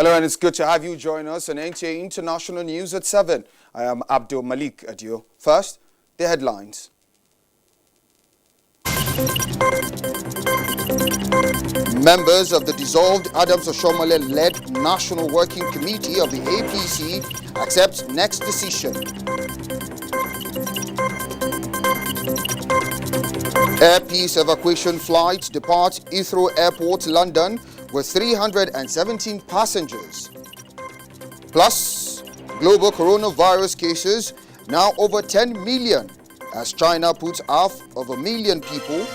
Hello, and it's good to have you join us on NTA International News at 7. I am Abdul Malik Adio. First, the headlines. Members of the dissolved Adams Oshomole-led National Working Committee of the APC accept next decision. Air Peace evacuation flights depart Heathrow Airport, London, with 317 passengers. Plus, global coronavirus cases now over 10 million as China puts half of a million people.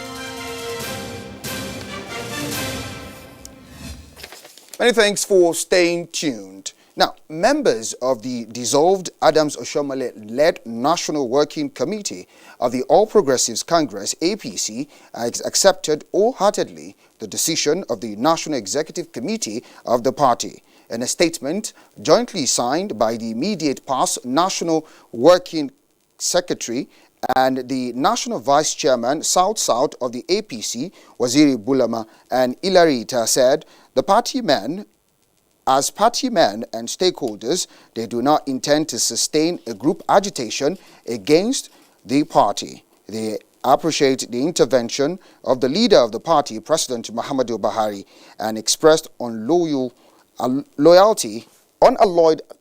Many thanks for staying tuned. Now, members of the dissolved Adams Oshomole-led National Working Committee of the All Progressives Congress, APC, accepted wholeheartedly the decision of the National Executive Committee of the party. In a statement jointly signed by the immediate past National Working Secretary and the National Vice Chairman, South of the APC, Waziri Bulama and Ilarita, said the party men, as party men and stakeholders, they do not intend to sustain a group agitation against the party. They appreciate the intervention of the leader of the party, President Muhammadu Buhari, and expressed unalloyed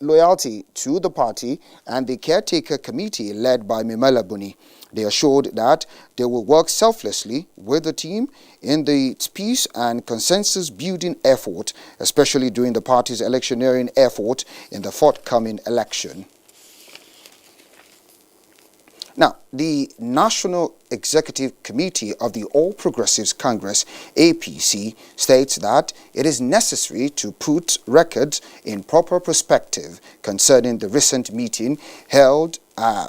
loyalty to the party and the caretaker committee led by Mimela Buni. They assured that they will work selflessly with the team in the peace and consensus building effort, especially during the party's electioneering effort in the forthcoming election. Now, the National Executive Committee of the All Progressives Congress, APC, states that it is necessary to put records in proper perspective concerning the recent meeting held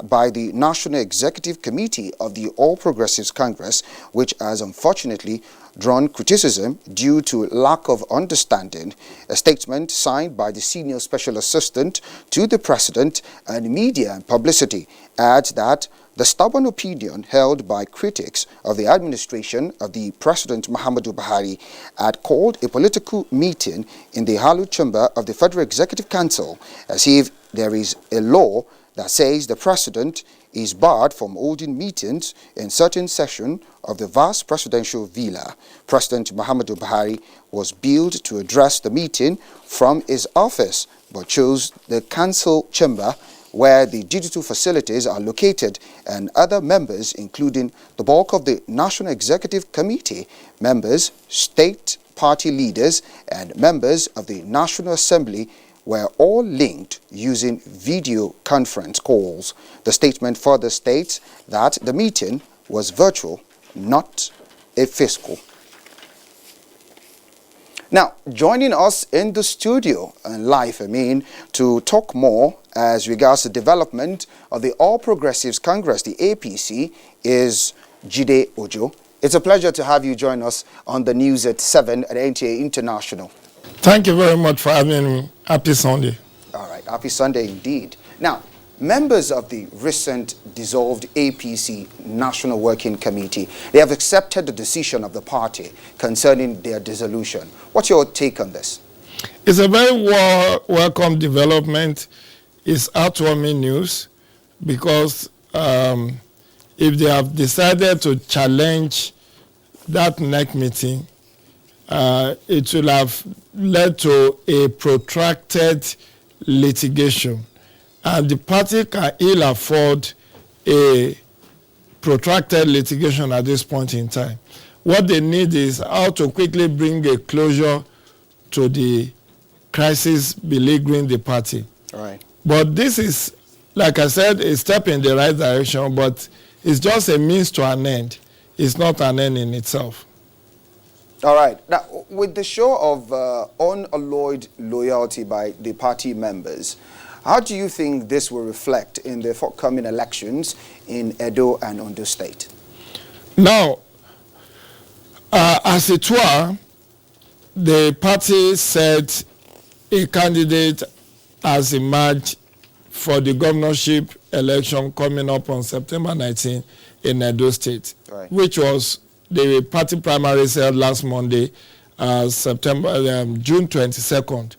by the National Executive Committee of the All Progressives Congress, which has unfortunately drawn criticism due to lack of understanding. A statement signed by the Senior Special Assistant to the President and Media and Publicity adds that the stubborn opinion held by critics of the administration of the President Muhammadu Buhari had called a political meeting in the Halu Chamber of the Federal Executive Council as if there is a law that says the President is barred from holding meetings in certain section of the vast presidential villa. President Muhammadu Buhari was billed to address the meeting from his office, but chose the council chamber where the digital facilities are located, and other members, including the bulk of the National Executive Committee, members, state party leaders, and members of the National Assembly were all linked using video conference calls. The statement further states that the meeting was virtual, not a physical. Now, joining us in the studio and live, to talk more as regards the development of the All Progressives Congress, the APC, is Jide Ojo. It's a pleasure to have you join us on the news at 7 at NTA International. Thank you very much for having me. Happy Sunday. All right, happy Sunday indeed. Now, members of the recent dissolved APC National Working Committee, they have accepted the decision of the party concerning their dissolution. What's your take on this? It's a very welcome development. It's heartwarming news because if they have decided to challenge that NEC meeting, it will have led to a protracted litigation. And the party can ill afford a protracted litigation at this point in time. What they need is how to quickly bring a closure to the crisis beleaguering the party. All right. But this is, like I said, a step in the right direction, but it's just a means to an end. It's not an end in itself. All right. Now, with the show of unalloyed loyalty by the party members, how do you think this will reflect in the forthcoming elections in Edo and Ondo State? Now, as it were, the party said a candidate has emerged for the governorship election coming up on September 19 in Edo State, right, which was the party primaries held last Monday, June 22nd.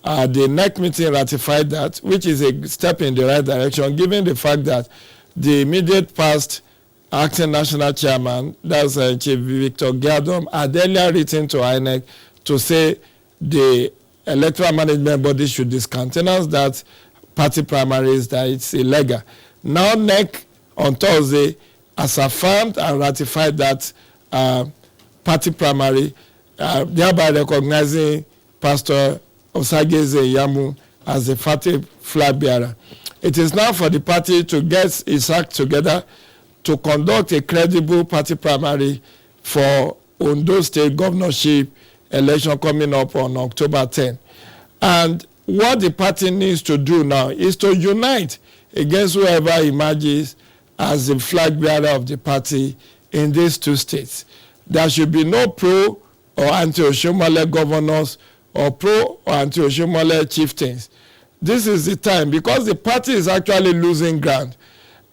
the NEC meeting ratified that, which is a step in the right direction, given the fact that the immediate past acting national chairman, that's Chief Victor Giadom, had earlier written to INEC to say the electoral management body should discountenance that party primaries, that it's illegal. Now NEC on Thursday has affirmed and ratified that party primary, thereby recognizing Pastor Osageze Yamu as the party flag bearer. It is now for the party to get its act together to conduct a credible party primary for Ondo State governorship election coming up on October 10. And what the party needs to do now is to unite against whoever emerges as the flag bearer of the party in these two states. There should be no pro or anti-Oshomole governors or pro or anti-Oshomole chieftains. This is the time, because the party is actually losing ground.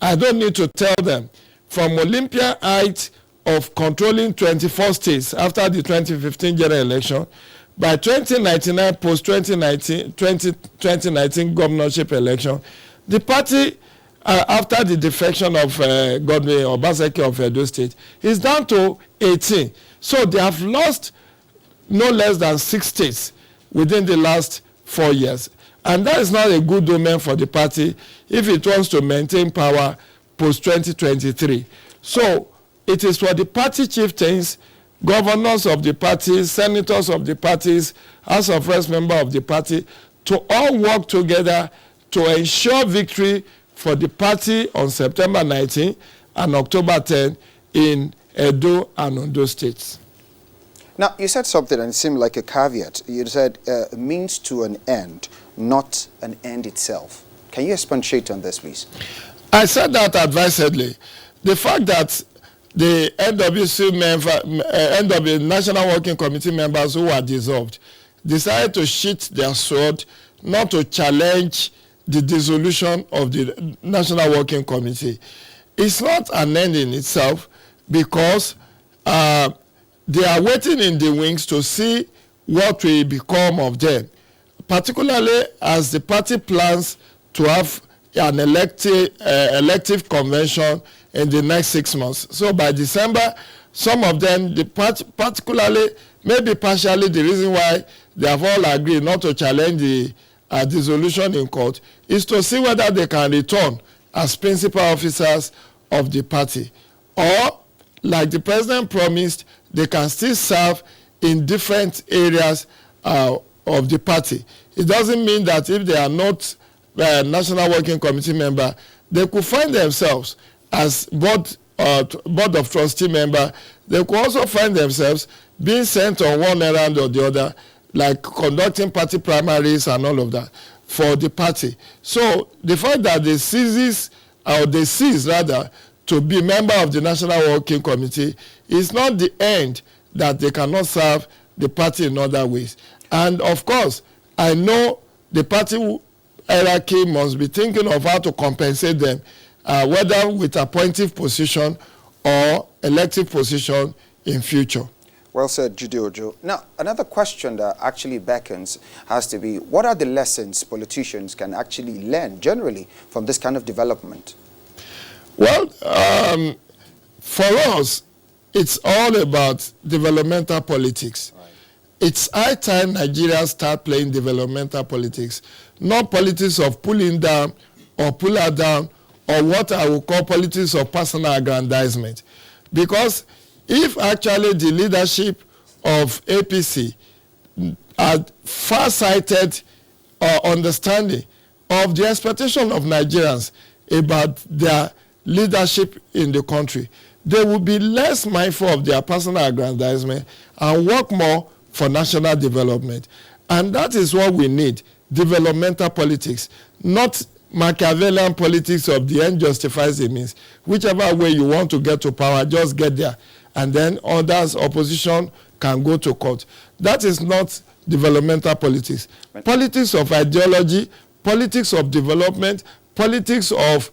I don't need to tell them. From Olympia height of controlling 24 states after the 2015 general election, by 2099 post-2019 governorship election, the party, after the defection of Godwin Obaseki of Edo State, is down to 18. So they have lost no less than 6 states within the last 4 years. And that is not a good omen for the party if it wants to maintain power post-2023. So it is for the party chieftains, governors of the parties, senators of the parties, House of Reps members of the party, to all work together to ensure victory for the party on September 19 and October 10 in Edo and Ondo states. Now, you said something and it seemed like a caveat. You said means to an end, not an end itself. Can you expatiate on this, please? I said that advisedly. The fact that the NWC NW National Working Committee members who were dissolved decided to sheath their sword not to challenge the dissolution of the National Working Committee. It's not an end in itself, because they are waiting in the wings to see what will become of them, particularly as the party plans to have an elective convention in the next 6 months. So by December, some of them, particularly, maybe partially the reason why they have all agreed not to challenge the dissolution in court is to see whether they can return as principal officers of the party. Or, like the president promised, they can still serve in different areas of the party. It doesn't mean that if they are not National Working Committee member, they could find themselves as board of trustee member. They could also find themselves being sent on one errand or the other, like conducting party primaries and all of that for the party. So the fact that they cease rather to be member of the National Working Committee is not the end that they cannot serve the party in other ways. And of course, I know the party hierarchy must be thinking of how to compensate them, whether with appointive position or elective position in future. Well said, Jude Ojo. Now, another question that actually beckons has to be, what are the lessons politicians can actually learn generally from this kind of development? Well, for us, it's all about developmental politics. Right. It's high time Nigerians start playing developmental politics, not politics of pulling down or pull her down, or what I will call politics of personal aggrandizement. Because if actually the leadership of APC had far-sighted understanding of the expectation of Nigerians about their leadership in the country, they will be less mindful of their personal aggrandizement and work more for national development. And that is what we need, developmental politics, not Machiavellian politics of the end justifies the means. Whichever way you want to get to power, just get there. And then others, opposition, can go to court. That is not developmental politics. Right. Politics of ideology, politics of development, politics of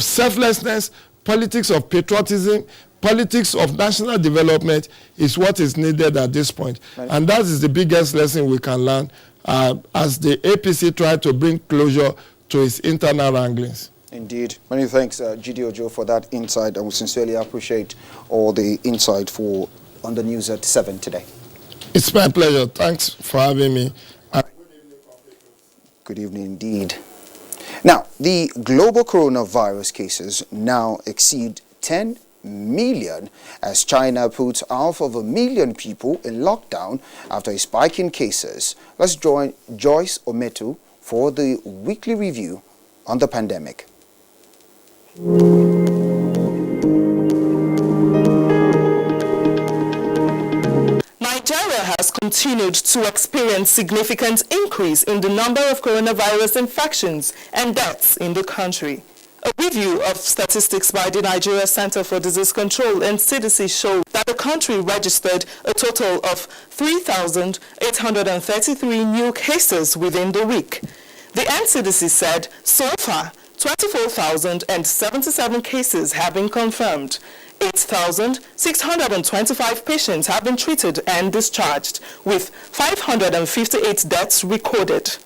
selflessness, politics of patriotism, politics of national development is what is needed at this point. Right. And that is the biggest lesson we can learn as the APC tried to bring closure to its internal wranglings. Indeed. Many thanks, Gidi Ojo, for that insight, and we sincerely appreciate all the insight on the news at 7 today. It's my pleasure. Thanks for having me. Good evening indeed. Now, the global coronavirus cases now exceed 10 million as China puts half of a million people in lockdown after a spike in cases. Let's join Joyce Ometu for the weekly review on the pandemic. Nigeria has continued to experience significant increase in the number of coronavirus infections and deaths in the country. A review of statistics by the Nigeria Center for Disease Control and CDC showed that the country registered a total of 3,833 new cases within the week. The NCDC said so far 24,077 cases have been confirmed. 8,625 patients have been treated and discharged, with 558 deaths recorded.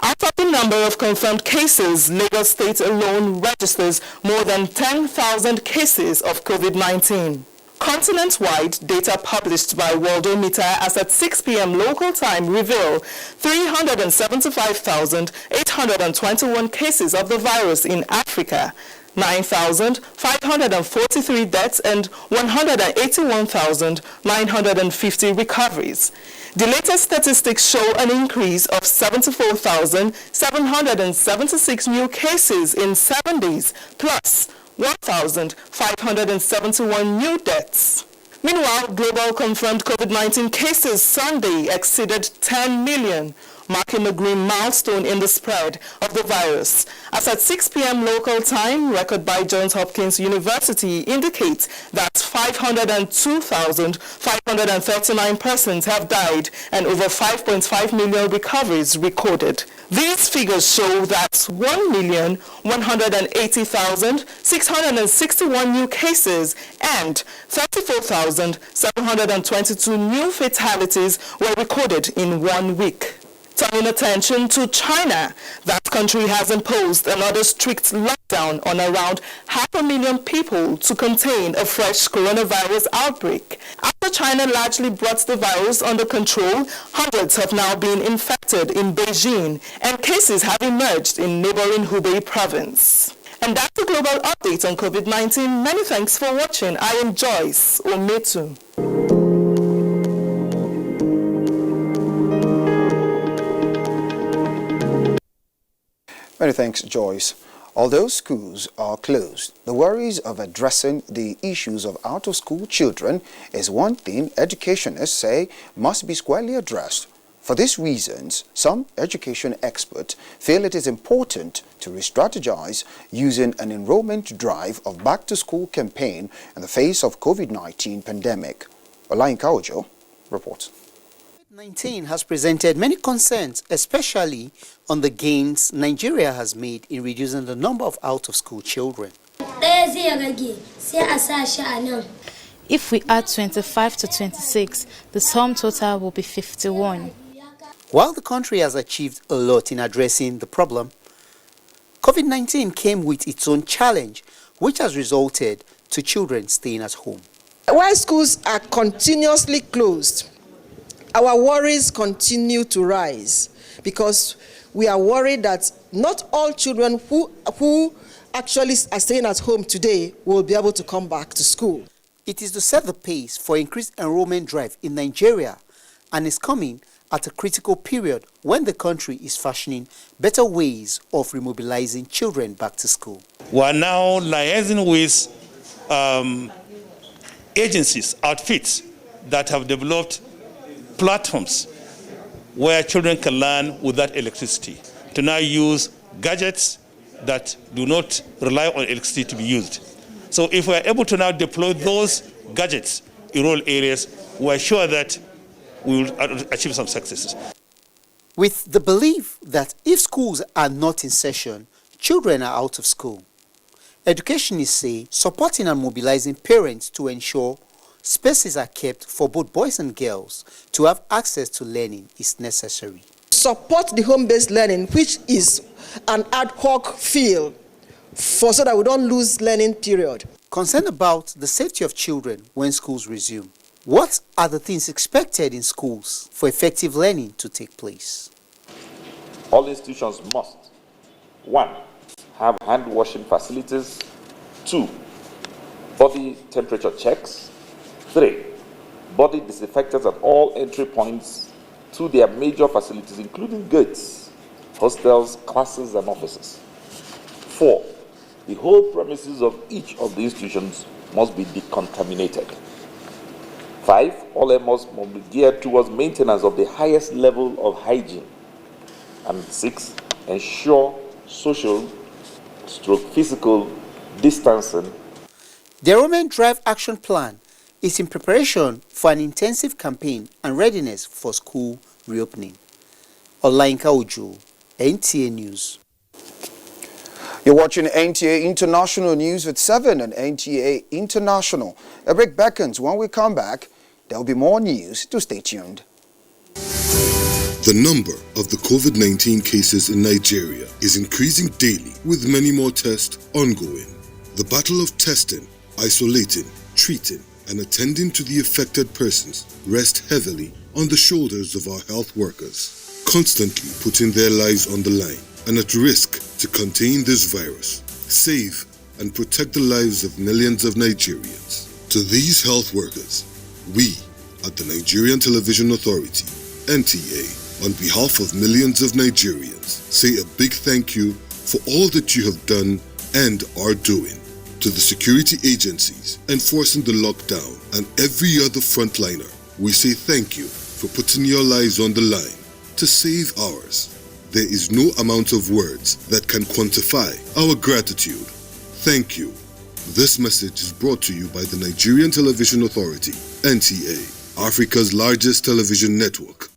Out of the number of confirmed cases, Lagos State alone registers more than 10,000 cases of COVID-19. Continent-wide data published by Worldometer as at 6 p.m. local time reveal 375,821 cases of the virus in Africa, 9,543 deaths and 181,950 recoveries. The latest statistics show an increase of 74,776 new cases in 7 days, plus 1,571 new deaths. Meanwhile, global confirmed COVID-19 cases Sunday exceeded 10 million, marking a grim milestone in the spread of the virus. As at 6 p.m. local time, record by Johns Hopkins University indicates that 502,539 persons have died and over 5.5 million recoveries recorded. These figures show that 1,180,661 new cases and 34,722 new fatalities were recorded in 1 week. Turning attention to China, that country has imposed another strict lockdown on around 500,000 people to contain a fresh coronavirus outbreak. After China largely brought the virus under control, hundreds have now been infected in Beijing, and cases have emerged in neighboring Hubei province. And that's the global update on COVID-19. Many thanks for watching. I am Joyce Ometu. Many thanks, Joyce. Although schools are closed, the worries of addressing the issues of out-of-school children is one thing educationists say must be squarely addressed. For these reasons, some education experts feel it is important to re-strategize using an enrollment drive of back-to-school campaign in the face of COVID-19 pandemic. Olayinka Ojo reports. COVID-19 has presented many concerns, especially on the gains Nigeria has made in reducing the number of out-of-school children. If we add 25 to 26, the sum total will be 51. While the country has achieved a lot in addressing the problem, COVID-19 came with its own challenge, which has resulted to children staying at home. While schools are continuously closed, our worries continue to rise because we are worried that not all children who actually are staying at home today will be able to come back to school. It is to set the pace for increased enrollment drive in Nigeria and is coming at a critical period when the country is fashioning better ways of remobilizing children back to school. We are now liaising with agencies, outfits that have developed platforms where children can learn without electricity, to now use gadgets that do not rely on electricity to be used. So if we are able to now deploy those gadgets in rural areas, we are sure that we will achieve some successes. With the belief that if schools are not in session, children are out of school, educationists say supporting and mobilizing parents to ensure spaces are kept for both boys and girls to have access to learning is necessary. support the home-based learning, which is an ad hoc field, so that we don't lose learning period. Concerned about the safety of children when schools resume, what are the things expected in schools for effective learning to take place? All institutions must, 1, have hand-washing facilities, 2, body temperature checks, 3, body disinfectants at all entry points to their major facilities, including gates, hostels, classes, and offices. 4, the whole premises of each of the institutions must be decontaminated. 5, all efforts must be geared towards maintenance of the highest level of hygiene. And 6, ensure social/physical distancing. The Enrollment Drive Action Plan is in preparation for an intensive campaign and readiness for school reopening. Olainka Ojo, NTA News. You're watching NTA International News with 7 and NTA International. A break beckons. When we come back, there'll be more news, to stay tuned. The number of the COVID-19 cases in Nigeria is increasing daily, with many more tests ongoing. The battle of testing, isolating, treating, and attending to the affected persons rests heavily on the shoulders of our health workers, constantly putting their lives on the line and at risk to contain this virus, save and protect the lives of millions of Nigerians. To these health workers, we at the Nigerian Television Authority, NTA, on behalf of millions of Nigerians, say a big thank you for all that you have done and are doing. To the security agencies enforcing the lockdown and every other frontliner, we say thank you for putting your lives on the line to save ours. There is no amount of words that can quantify our gratitude. Thank you. This message is brought to you by the Nigerian Television Authority, NTA, Africa's largest television network.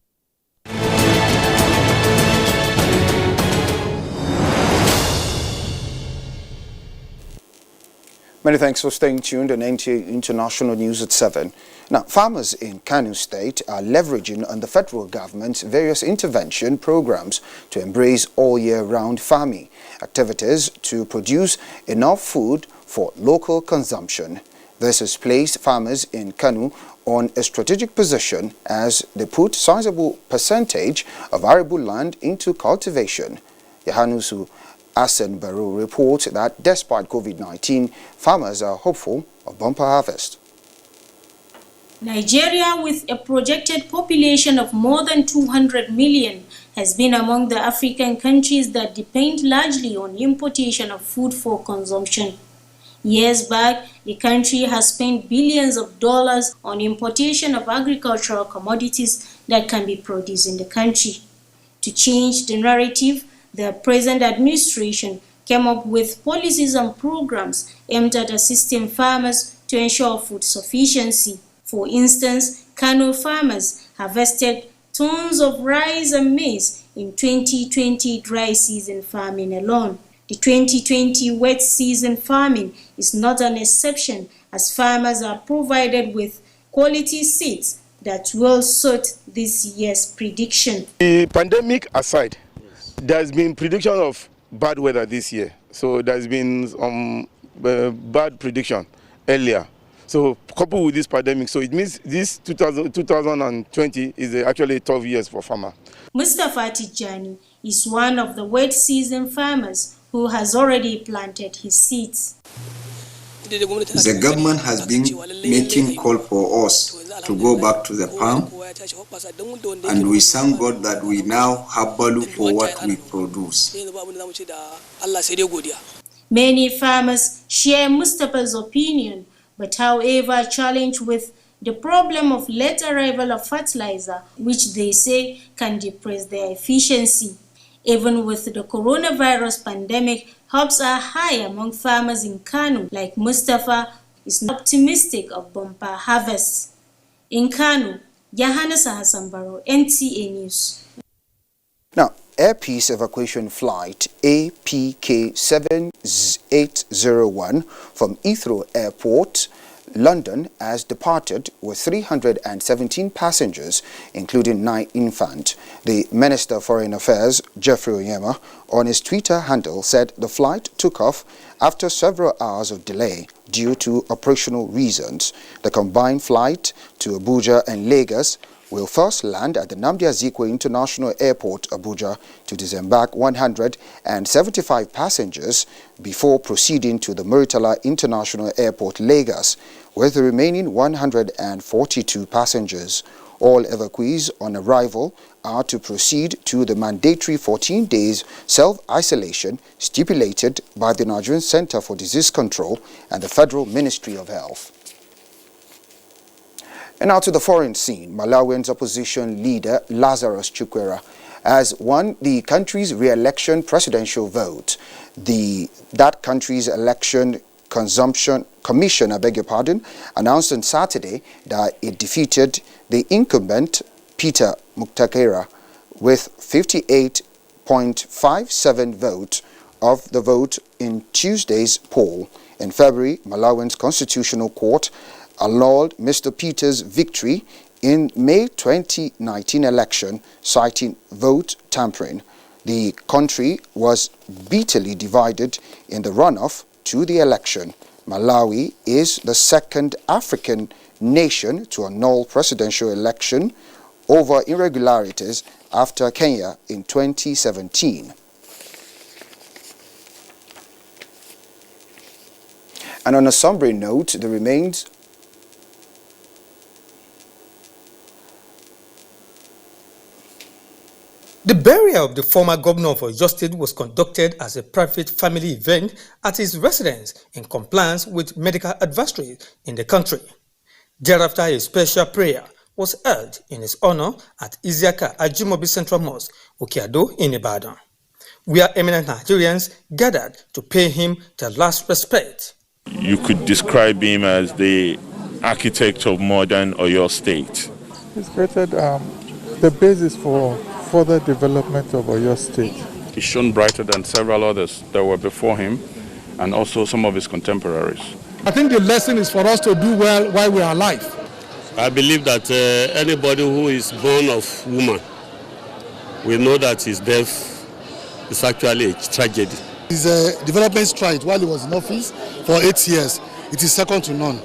Many thanks for staying tuned on NTA International News at 7. Now, farmers in Kano State are leveraging on the federal government's various intervention programs to embrace all-year-round farming activities to produce enough food for local consumption. This has placed farmers in Kano on a strategic position as they put sizable percentage of arable land into cultivation. Yahanusu Asen Barrow reports that despite COVID-19, farmers are hopeful of bumper harvest. Nigeria, with a projected population of more than 200 million, has been among the African countries that depend largely on importation of food for consumption. Years back, the country has spent billions of dollars on importation of agricultural commodities that can be produced in the country. To change the narrative, the present administration came up with policies and programs aimed at assisting farmers to ensure food sufficiency. For instance, Kano farmers harvested tons of rice and maize in 2020 dry season farming alone. The 2020 wet season farming is not an exception, as farmers are provided with quality seeds that will suit this year's prediction. The pandemic aside, there's been prediction of bad weather this year. So there's been bad prediction earlier. So coupled with this pandemic, so it means this 2020 is actually 12 years for farmer. Mustafa Tijani is one of the wet season farmers who has already planted his seeds. The government has been making call for us to go back to the farm, and we thank God that we now have value for what we produce. Many farmers share Mustafa's opinion, but however challenged with the problem of late arrival of fertilizer, which they say can depress their efficiency. Even with the coronavirus pandemic, hopes are high among farmers in Kano, like Mustafa, is optimistic of bumper harvests. In Kano, Yahana Hassan Barrow, NTA News. Now, Air Peace Evacuation Flight APK 7801 from Heathrow Airport London has departed with 317 passengers, including 9 infants. The Minister for Foreign Affairs, Geoffrey Onyema, on his Twitter handle said the flight took off after several hours of delay due to operational reasons. The combined flight to Abuja and Lagos will first land at the Nnamdi Azikiwe International Airport, Abuja, to disembark 175 passengers before proceeding to the Murtala International Airport, Lagos, with the remaining 142 passengers. All evacuees on arrival are to proceed to the mandatory 14 days self-isolation stipulated by the Nigerian Center for Disease Control and the Federal Ministry of Health. And now to the foreign scene. Malawi's opposition leader Lazarus Chukwera has won the country's re-election presidential vote. That country's election commission, announced on Saturday that it defeated the incumbent Peter Mutharika with 58.57 votes of the vote in Tuesday's poll. In February, Malawi's Constitutional Court annulled Mr. Peter's victory in May 2019 election, citing vote tampering. The country was bitterly divided in the runoff to the election. Malawi is the second African nation to annul presidential election over irregularities after Kenya in 2017. And on a somber note, the remains The burial of the former governor of Oyo State was conducted as a private family event at his residence in compliance with medical advisory in the country. Thereafter, a special prayer was held in his honor at Isiaka Ajimobi Central Mosque, Okeado in Ibadan, where eminent Nigerians gathered to pay him their last respect. You could describe him as the architect of modern Oyo State. He's created the basis for further development of Oyo State. He shone brighter than several others that were before him, and also some of his contemporaries. I think the lesson is for us to do well while we are alive. I believe that anybody who is born of woman will know that his death is actually a tragedy. His development stride while he was in office for 8 years, it is second to none.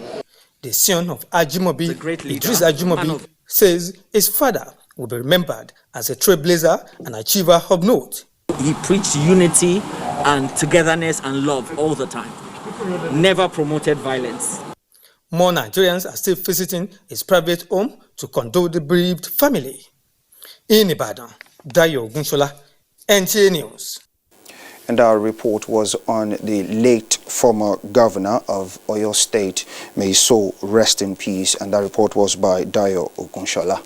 The son of Ajimobi, Idris Ajimobi, says his father will be remembered as a trailblazer and achiever of note. He preached unity and togetherness and love all the time. Never promoted violence. More Nigerians are still visiting his private home to condole the bereaved family. In Ibadan, Dayo Ogunshola, NTA News. And our report was on the late former governor of Oyo State. May his soul rest in peace. And that report was by Dayo Ogunshola.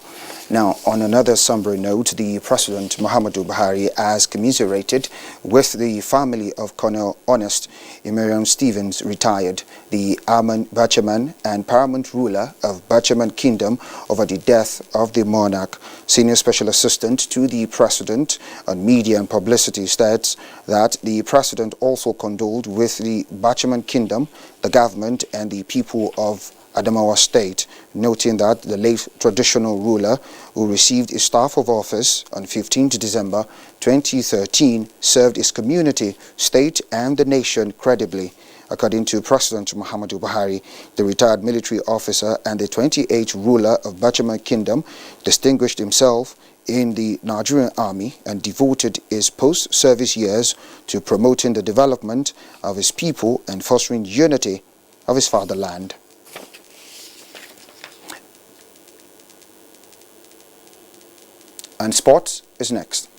Now, on another somber note, the President Muhammadu Buhari has commiserated with the family of Colonel Honest Imeriam Stevens, retired, the Aman Bachaman and paramount ruler of Bachaman Kingdom, over the death of the monarch. Senior Special Assistant to the President on Media and Publicity states that the President also condoled with the Bachaman Kingdom, the government and the people of Adamawa State, noting that the late traditional ruler, who received his staff of office on 15th December 2013, served his community, state and the nation credibly. According to President Muhammadu Buhari, the retired military officer and the 28th ruler of Bachaman Kingdom distinguished himself in the Nigerian Army and devoted his post-service years to promoting the development of his people and fostering unity of his fatherland. And sports is next.